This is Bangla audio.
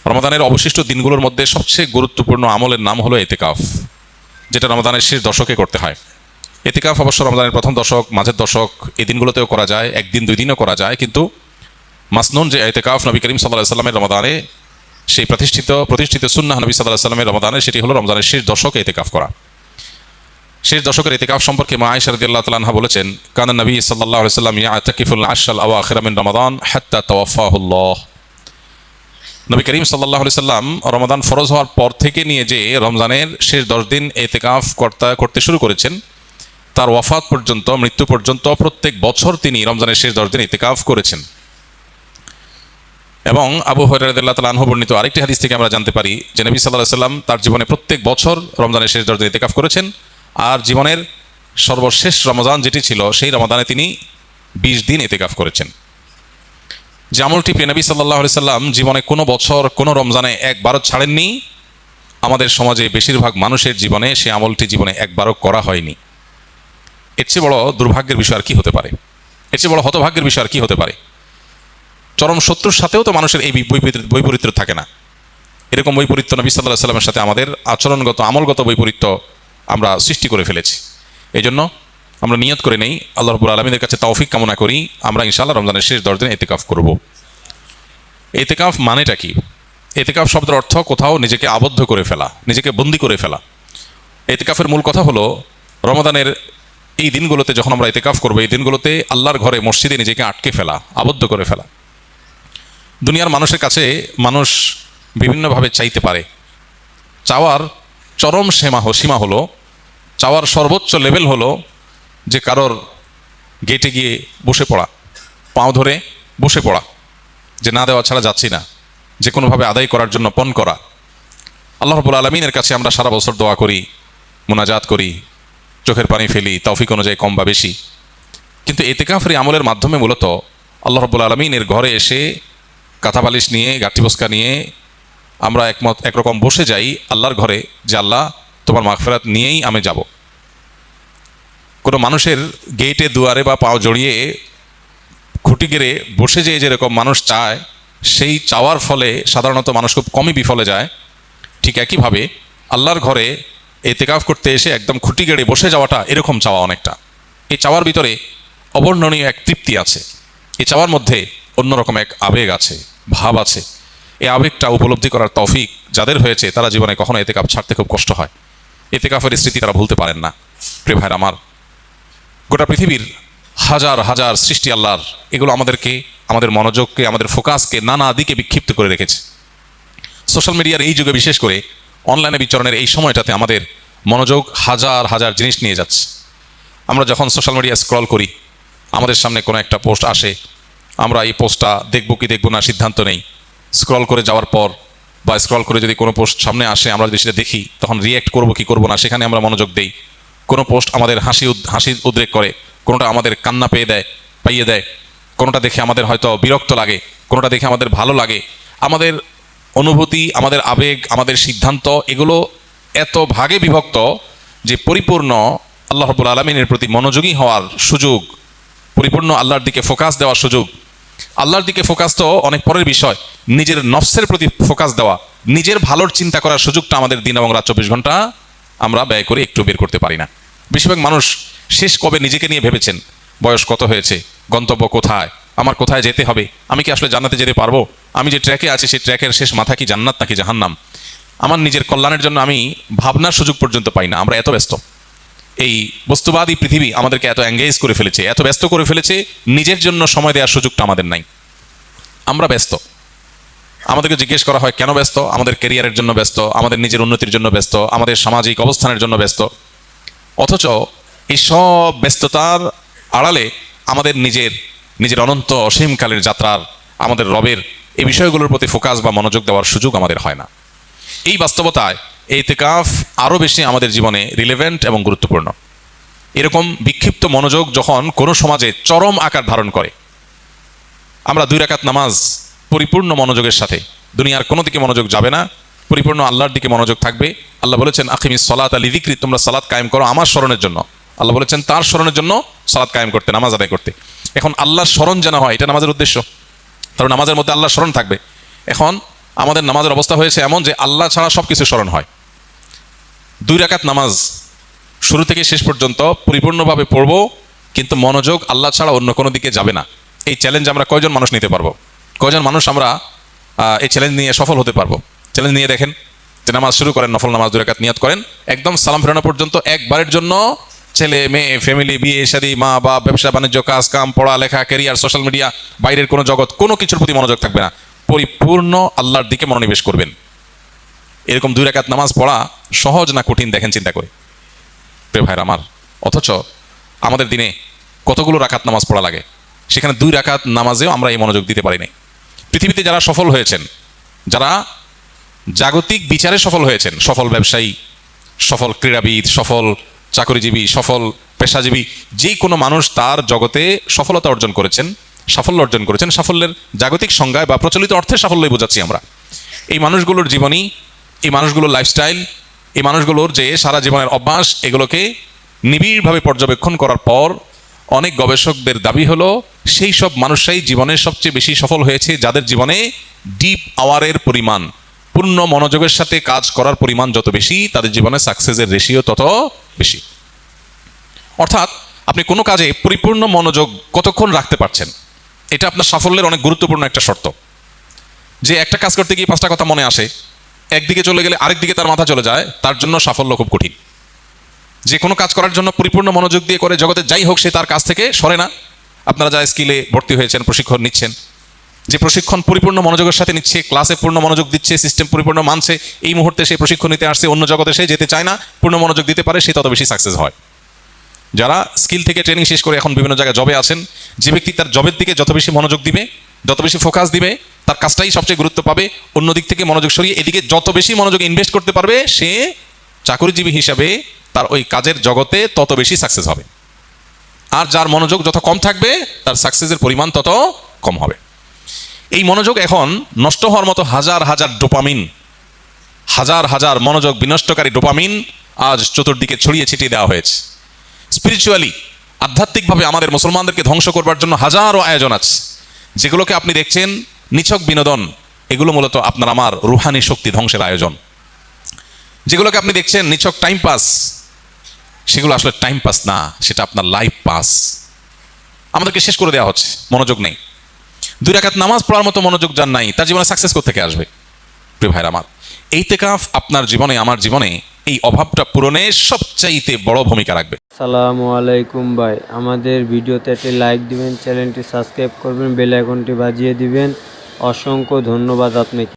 রমাদানের অবশিষ্ট দিনগুলোর মধ্যে সবচেয়ে গুরুত্বপূর্ণ আমলের নাম হলো ইতিকাফ, যেটা রমাদানের শেষ দশকে করতে হয়। ইতিকাফ অবশ্য রমাদানের প্রথম দশক, মাঝের দশক, এই দিনগুলোতেও করা যায়, একদিন দুই দিনও করা যায়, কিন্তু মাসনুন যে ইতিকাফ নবী করিম সাল্লাল্লাহু আলাইহি সাল্লামের রমাদানে, সেই প্রতিষ্ঠিত সুন্নাহ নবী সাল্লাল্লাহু আলাইহি সাল্লামের রমাদানে, সেটি হলো রমজানের শেষ দশকে ইতিকাফ করা। শেষ দশকের ইতিকাফ সম্পর্কে মা আয়েশা রাদিয়াল্লাহু তাআলা আনহা বলেছেন, কানা নবী সাল্লাল্লাহু আলাইহি সাল্লাম ইয়াতাকিফুল আশরাল আওয়াখির মিন রমাদান হাত্তা তাওয়াফাহুল্লাহ। নবী করিম সাল্লাল্লাহু আলাইহি সাল্লাম রমাদান ফরজ হওয়ার পর থেকে নিয়ে যে রমজানের শেষ 10 দিন ইতিকাফ করতে শুরু করেছেন, তার ওয়াফাত পর্যন্ত, মৃত্যু পর্যন্ত প্রত্যেক বছর তিনি রমজানের শেষ 10 দিন ইতিকাফ করেছেন। এবং আবু হুরায়রা রাদিয়াল্লাহু তাআলা আনহু বর্ণিত আরেকটি হাদিস থেকে আমরা জানতে পারি যে নবী সাল্লাল্লাহু আলাইহি সাল্লাম তার জীবনে প্রত্যেক বছর রমজানের শেষ 10 দিন ইতিকাফ করেছেন, আর জীবনের সর্বশেষ রমজান যেটি ছিল সেই রমাদানে তিনি 20 দিন ইতিকাফ করেছেন। যে আমলটি প্রিয় নবী সাল্লাল্লাহু আলাইহি সাল্লাম জীবনে কোনো বছর কোনো রমজানে একবারও ছাড়েননি, আমাদের সমাজে বেশিরভাগ মানুষের জীবনে সেই আমলটি জীবনে একবারও করা হয়নি। এর চেয়ে বড় দুর্ভাগ্যের বিষয় আর কি হতে পারে? এর চেয়ে বড় হতভাগ্যের বিষয় আর কি হতে পারে? চরম শত্রুর সাথেও তো মানুষের এই বৈপরীত্য থাকে না। এরকম বৈপরীত্য নবী সাল্লাল্লাহু আলাইহি সাল্লামের সাথে আমাদের আচরণগত, আমলগত বৈপরীত্য আমরা সৃষ্টি করে ফেলেছি। এই জন্য আমরা নিয়ত করে নেই, আল্লাহ রাব্বুল আলামিনের কাছে তৌফিক কামনা করি, আমরা ইনশাআল্লাহ রমজানের শেষ 10 দিন ইতিকাফ করব। ইতিকাফ মানেটা কি? ইতিকাফ শব্দের অর্থ কোথাও নিজেকে আবদ্ধ করে ফেলা, নিজেকে বন্দী করে ফেলা। ইতিকাফের মূল কথা হলো রমাদানের এই দিনগুলোতে যখন আমরা ইতিকাফ করব, এই দিনগুলোতে আল্লাহর ঘরে, মসজিদে নিজেকে আটকে ফেলা, আবদ্ধ করে ফেলা। দুনিয়ার মানুষের কাছে মানুষ বিভিন্নভাবে চাইতে পারে। চাওয়ার চরম সীমা হলো, চাওয়ার সর্বোচ্চ লেভেল হলো যে কারোর গেটে গিয়ে বসে পড়া, পাও ধরে বসে পড়া, যে না দেওয়া ছাড়া যাচ্ছি না, যে কোনোভাবে আদায় করার জন্য পণ করা। আল্লাহ রাব্বুল আলামিনের কাছে আমরা সারা বছর দোয়া করি, মুনাজাত করি, চোখের পানি ফেলি তৌফিক অনুযায়ী কম বা বেশি, কিন্তু ইতিকাফের আমলের মাধ্যমে মূলত আল্লাহ রাব্বুল আলামিনের ঘরে এসে কাঁথা বালিশ নিয়ে, গাঁটি বস্কা নিয়ে আমরা একরকম বসে যাই আল্লাহর ঘরে, যে আল্লাহ তোমার মাগফিরাত নিয়েই আমি যাব। কোনো মানুষের গেটে, দুয়ারে বা পাও জড়িয়ে খুঁটি গেড়ে বসে যেরকম মানুষ চায়, সেই চাওয়ার ফলে সাধারণত মানুষ খুব কমই বিফলে যায়। ঠিক একইভাবে আল্লাহর ঘরে ইতিকাফ করতে এসে একদম খুঁটি গেড়ে বসে যাওয়াটা এরকম চাওয়া অনেকটা। এই চাওয়ার ভিতরে অবর্ণনীয় এক তৃপ্তি আছে, এই চাওয়ার মধ্যে অন্যরকম এক আবেগ আছে, ভাব আছে। এই আবেগটা উপলব্ধি করার তৌফিক যাদের হয়েছে তারা জীবনে কখনো ইতিকাফ ছাড়তে খুব কষ্ট হয়, ইতিকাফের স্মৃতি তারা ভুলতে পারেন না। প্রিয় ভাইরা আমার, গোটা পৃথিবীর হাজার হাজার সৃষ্টি আল্লাহর, এগুলো আমাদেরকে, আমাদের মনোযোগকে, আমাদের ফোকাসকে নানা দিকে বিক্ষিপ্ত করে রেখেছে। সোশ্যাল মিডিয়ার এই যুগে, বিশেষ করে অনলাইনে বিচরণের এই সময়টাতে আমাদের মনোযোগ হাজার হাজার জিনিস নিয়ে যাচ্ছে। আমরা যখন সোশ্যাল মিডিয়া স্ক্রল করি, আমাদের সামনে কোনো একটা পোস্ট আসে, আমরা এই পোস্টটা দেখব কি দেখব না সিদ্ধান্ত নেই। স্ক্রল করে যাওয়ার পর বা স্ক্রল করে যদি কোনো পোস্ট সামনে আসে, আমরা যদি সেটা দেখি, তখন রিয়্যাক্ট করবো কি করবো না সেখানে আমরা মনোযোগ দেই। কোনো পোস্ট আমাদের হাসি উদ্রেক করে, কোনোটা আমাদের কান্না পাইয়ে দেয়, কোনোটা দেখে আমাদের হয়তো বিরক্ত লাগে, কোনোটা দেখে আমাদের ভালো লাগে। আমাদের অনুভূতি, আমাদের আবেগ, আমাদের সিদ্ধান্ত, এগুলো এত ভাগে বিভক্ত যে পরিপূর্ণ আল্লাহ রাব্বুল আলামিনের প্রতি মনোযোগী হওয়ার সুযোগ, পরিপূর্ণ আল্লাহর দিকে ফোকাস দেওয়ার সুযোগ, আল্লাহর দিকে ফোকাস তো অনেক পরের বিষয়, নিজের নফসের প্রতি ফোকাস দেওয়া, নিজের ভালোর চিন্তা করার সুযোগটা আমাদের দিন এবং রাত 24 ঘন্টা আমরা ব্যয় করে একটু বের করতে পারি না। বেশিরভাগ মানুষ শেষ কবে নিজেকে নিয়ে ভেবেছেন? বয়স কত হয়েছে, গন্তব্য কোথায়, আমার কোথায় যেতে হবে, আমি কি আসলে জান্নাতে যেতে পারবো, আমি যে ট্র্যাকে আছি সেই ট্র্যাকের শেষ মাথা কি জান্নাত নাকি জাহান্নাম, আমার নিজের কল্যাণের জন্য আমি ভাবনার সুযোগ পর্যন্ত পাই না। আমরা এত ব্যস্ত, এই বস্তুবাদী পৃথিবী আমাদেরকে এত এঙ্গেজ করে ফেলেছে, এত ব্যস্ত করে ফেলেছে, নিজের জন্য সময় দেওয়ার সুযোগটা আমাদের নাই। আমরা ব্যস্ত। আমাদেরকে জিজ্ঞেস করা হয় কেন ব্যস্ত? আমাদের ক্যারিয়ারের জন্য ব্যস্ত, আমাদের নিজের উন্নতির জন্য ব্যস্ত, আমাদের সামাজিক অবস্থানের জন্য ব্যস্ত। অথচ এই সব ব্যস্ততার আড়ালে আমাদের নিজের অনন্ত অসীমকালের যাত্রার, আমাদের রবের এই বিষয়গুলোর প্রতি ফোকাস বা মনোযোগ দেওয়ার সুযোগ আমাদের হয় না। এই বাস্তবতায় ইতিকাফ আরও বেশি আমাদের জীবনে রিলেভেন্ট এবং গুরুত্বপূর্ণ। এরকম বিক্ষিপ্ত মনোযোগ যখন কোনো সমাজে চরম আকার ধারণ করে, আমরা 2 রাকাত নামাজ পরিপূর্ণ মনোযোগের সাথে, দুনিয়ার কোনো দিকে মনোযোগ যাবে না, পরিপূর্ণ আল্লাহর দিকে মনোযোগ থাকবে। আল্লাহ বলেছেন আকিমিস সালাতা লিযিকরি, তোমরা সালাত কায়েম করো আমার স্মরণের জন্য। আল্লাহ বলেছেন তার স্মরণের জন্য সালাত কায়েম করতে, নামাজ আদায় করতে। এখন আল্লাহর স্মরণ যেন হয়, এটা নামাজের উদ্দেশ্য, কারণ নামাজের মধ্যে আল্লাহর স্মরণ থাকবে। এখন আমাদের নামাজের অবস্থা হয়েছে এমন যে আল্লাহ ছাড়া সব কিছু স্মরণ হয়। 2 রাকাত নামাজ শুরু থেকে শেষ পর্যন্ত পরিপূর্ণভাবে পড়বো, কিন্তু মনোযোগ আল্লাহ ছাড়া অন্য কোনো দিকে যাবে না। এই চ্যালেঞ্জ আমরা কয়জন মানুষ নিতে পারবো? কয়জন মানুষ আমরা এই চ্যালেঞ্জ নিয়ে সফল হতে পারবো? চ্যালেঞ্জ নিয়ে দেখেন যে নামাজ শুরু করেন, নফল নামাজ 2 রাকাত নিয়াত করেন, একদম সালাম ফেরানো পর্যন্ত একবারের জন্য ছেলে মেয়ে, ফ্যামিলি, বিয়ে শাদী, মা বাপ, ব্যবসা বাণিজ্য, কাজ কাম, পড়ালেখা, ক্যারিয়ার, সোশ্যাল মিডিয়া, বাইরের কোনো জগৎ, কোনো কিছুর প্রতি মনোযোগ থাকবে না, পরিপূর্ণ আল্লাহর দিকে মনোনিবেশ করবেন। এরকম 2 রাকাত নামাজ পড়া সহজ না কঠিন দেখেন চিন্তা করে প্রিয় ভাইরা আমার। অথচ আমাদের দিনে কতগুলো রাকাত নামাজ পড়া লাগে, সেখানে 2 রাকাত নামাজেও আমরা এই মনোযোগ দিতে পারি নাই। পৃথিবীতে যারা সফল হয়েছেন, যারা জাগতিক বিচারে সফল হয়েছেন, সফল ব্যবসায়ী, সফল ক্রীড়াবিদ, সফল চাকরিজীবী, সফল পেশাজীবী, যে কোনো মানুষ তার জগতে সফলতা অর্জন করেছেন, সাফল্য অর্জন করেছেন। সাফল্যের জাগতিক সংজ্ঞায় বা প্রচলিত অর্থে সাফল্যই বোঝাচ্ছি আমরা। এই মানুষগুলোর জীবনী, এই মানুষগুলোর লাইফস্টাইল, এই মানুষগুলোর যে সারা জীবনের অভ্যাস, এগুলোকে নিবিড়ভাবে পর্যবেক্ষণ করার পর অনেক গবেষকদের দাবি হলো সেই সব মানুষরাই জীবনের সবচেয়ে বেশি সফল হয়েছে যাদের জীবনে ডিপ আওয়ারের পরিমাণ, পূর্ণ মনোযোগের সাথে কাজ করার পরিমাণ যত বেশি, তাদের জীবনে সাকসেসের রেশিও তত বেশি। অর্থাৎ আপনি কোনো কাজে পরিপূর্ণ মনোযোগ কতক্ষণ রাখতে পারছেন, এটা আপনার সাফল্যের অনেক গুরুত্বপূর্ণ একটা শর্ত। যে একটা কাজ করতে গিয়ে 5টা কথা মনে আসে, একদিকে চলে গেলে আরেক দিকে তার মাথা চলে যায়, তার জন্য সাফল্য খুব কঠিন। যে কোনো কাজ করার জন্য পরিপূর্ণ মনোযোগ দিয়ে করে, জগতে যাই হোক, সে তার কাজ থেকে সরে না। আপনারা যা স্কিলে ভর্তি হয়েছেন, প্রশিক্ষণ নিচ্ছেন, যে প্রশিক্ষণ পরিপূর্ণ মনোযোগের সাথে নিচ্ছে, ক্লাসে পূর্ণ মনোযোগ দিচ্ছে, সিস্টেম পরিপূর্ণ মানছে, এই মুহূর্তে সে প্রশিক্ষণ নিতে আসছে, অন্য জগতে সে যেতে চায় না, পূর্ণ মনোযোগ দিতে পারে, সে তত বেশি সাকসেস হয়। যারা স্কিল থেকে ট্রেনিং শেষ করে এখন বিভিন্ন জায়গায় জবে আছেন, যে ব্যক্তি তার জবের দিকে যত বেশি মনোযোগ দিবে, যত বেশি ফোকাস দিবে, তার কাজটাই সবচেয়ে গুরুত্ব পাবে, অন্য দিক থেকে মনোযোগ সরিয়ে এদিকে যত বেশি মনোযোগ ইনভেস্ট করতে পারবে, সে চাকরিজীবী হিসাবে তার ওই কাজের জগতে তত বেশি সাকসেস হবে। আর যার মনোযোগ যত কম থাকবে, তার সাকসেসের পরিমাণ তত কম হবে। এই মনোযোগ এখন নষ্ট হওয়ার মতো হাজার হাজার ডোপামিন, হাজার হাজার মনোযোগ বিনষ্টকারী ডোপামিন আজ চতুর্দিকে ছড়িয়ে ছিটিয়ে দেওয়া হয়েছে। স্পিরিচুয়ালি, আধ্যাত্মিকভাবে আমাদের মুসলমানদেরকে ধ্বংস করবার জন্য হাজারো আয়োজন আছে, যেগুলোকে আপনি দেখছেন নিছক বিনোদন, এগুলো মূলত আপনার আমার রুহানি শক্তি ধ্বংসের আয়োজন। যেগুলোকে আপনি দেখছেন নিছক টাইম পাস, সেগুলো আসলে টাইম পাস না, সেটা আপনার লাইফ পাস। আমাদেরকে শেষ করে দেওয়া হচ্ছে, মনোযোগ নেই। 2 রাকাত নামাজ পড়ার মতো মনোযোগ যার নাই, তার জীবনে সাকসেস কোত্থেকে আসবে? প্রিয় ভাইরা আমার, ইতিকাফ আপনার জীবনে, আমার জীবনে এই অভাবটা পূরণে সবচাইতে বড় ভূমিকা রাখবে। আসসালামু আলাইকুম ভাই, আমাদের ভিডিওতে একটি লাইক দিবেন, চ্যানেলটি সাবস্ক্রাইব করবেন, বেল আইকনটি বাজিয়ে দিবেন। অসংখ্য ধন্যবাদ আপনাকে।